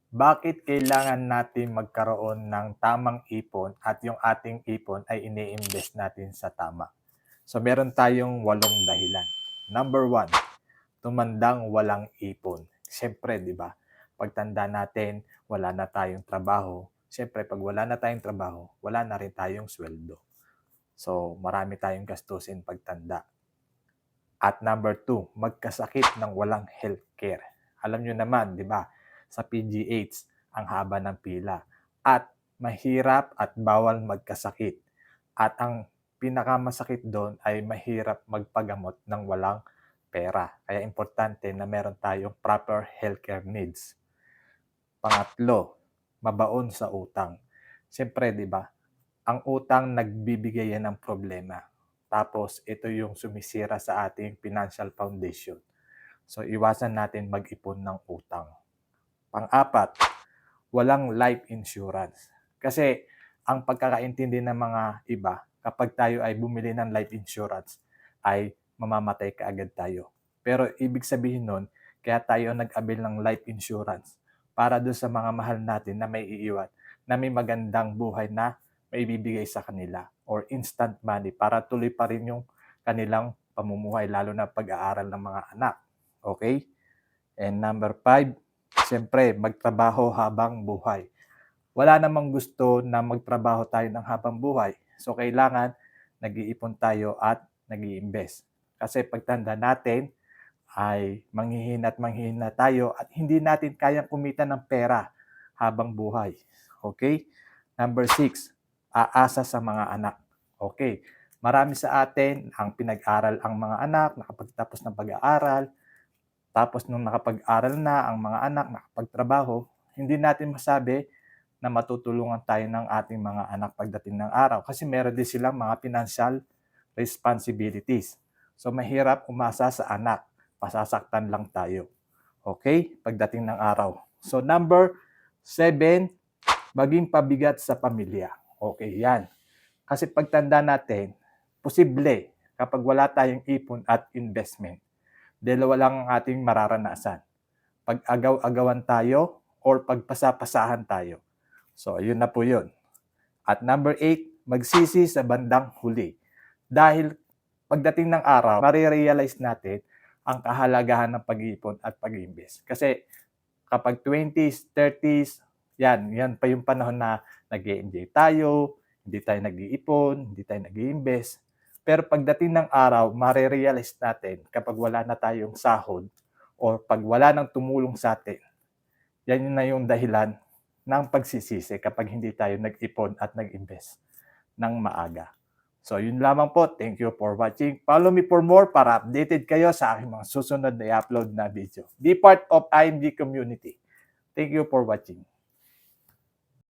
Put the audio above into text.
Bakit kailangan natin magkaroon ng tamang ipon at yung ating ipon ay ini-invest natin sa tama? So meron tayong 8 dahilan. Number 1, tumandang walang ipon. Siyempre, 'di ba? Pagtanda natin, wala na tayong trabaho. Siyempre, pag wala na tayong trabaho, wala na rin tayong sweldo. So, marami tayong gastusin pagtanda. At number 2, magkasakit ng walang healthcare. Alam nyo naman, di ba, sa PGH, ang haba ng pila. At mahirap at bawal magkasakit. At ang pinakamasakit doon ay mahirap magpagamot ng walang pera. Kaya importante na meron tayong proper healthcare needs. Pangatlo, mabaon sa utang. Siyempre, di ba, ang utang nagbibigay yan ng problema. Tapos, ito yung sumisira sa ating financial foundation. So, iwasan natin mag-ipon ng utang. Pang-apat, walang life insurance. Kasi, ang pagkakaintindi ng mga iba, kapag tayo ay bumili ng life insurance, ay mamamatay kaagad tayo. Pero, ibig sabihin nun, kaya tayo nag-avail ng life insurance para doon sa mga mahal natin na may iiwan, na may magandang buhay na maibibigay sa kanila or instant money para tuloy pa rin yung kanilang pamumuhay, lalo na pag-aaral ng mga anak. Okay? And number 5, siyempre, magtrabaho habang buhay. Wala namang gusto na magtrabaho tayo ng habang buhay. So, kailangan nag-iipon tayo at nag-i-invest. Kasi pagtanda natin, ay manghihina tayo at hindi natin kayang kumita ng pera habang buhay. Okay? Number 6, aasa sa mga anak. Okay. Marami sa atin ang pinag-aral ang mga anak, nakapagtapos ng pag-aaral, tapos nung nakapag-aral na ang mga anak, nakapagtrabaho, hindi natin masabi na matutulungan tayo ng ating mga anak pagdating ng araw kasi meron din silang mga financial responsibilities. So mahirap umasa sa anak, pasasaktan lang tayo. Okay? Pagdating ng araw. So number 7, maging pabigat sa pamilya. Okay, yan. Kasi pagtanda natin, posible kapag wala tayong ipon at investment, dalawa lang ang ating mararanasan. Pag-agaw-agawan tayo or pagpasapasahan tayo. So, ayun na po yun. At number 8, magsisi sa bandang huli. Dahil pagdating ng araw, marirealize natin ang kahalagahan ng pag-iipon at pag-invest. Kasi kapag 20s, 30s, yan pa yung panahon na nag-enjoy tayo, hindi tayo nag-iipon, hindi tayo nag-iinvest. Pero pagdating ng araw, marirealize natin kapag wala na tayong sahod o pag wala nang tumulong sa atin, yan na yung dahilan ng pagsisisi kapag hindi tayo nag-ipon at nag-invest ng maaga. So, yun lamang po. Thank you for watching. Follow me for more para updated kayo sa aking mga susunod na i-upload na video. Be part of IMG community. Thank you for watching.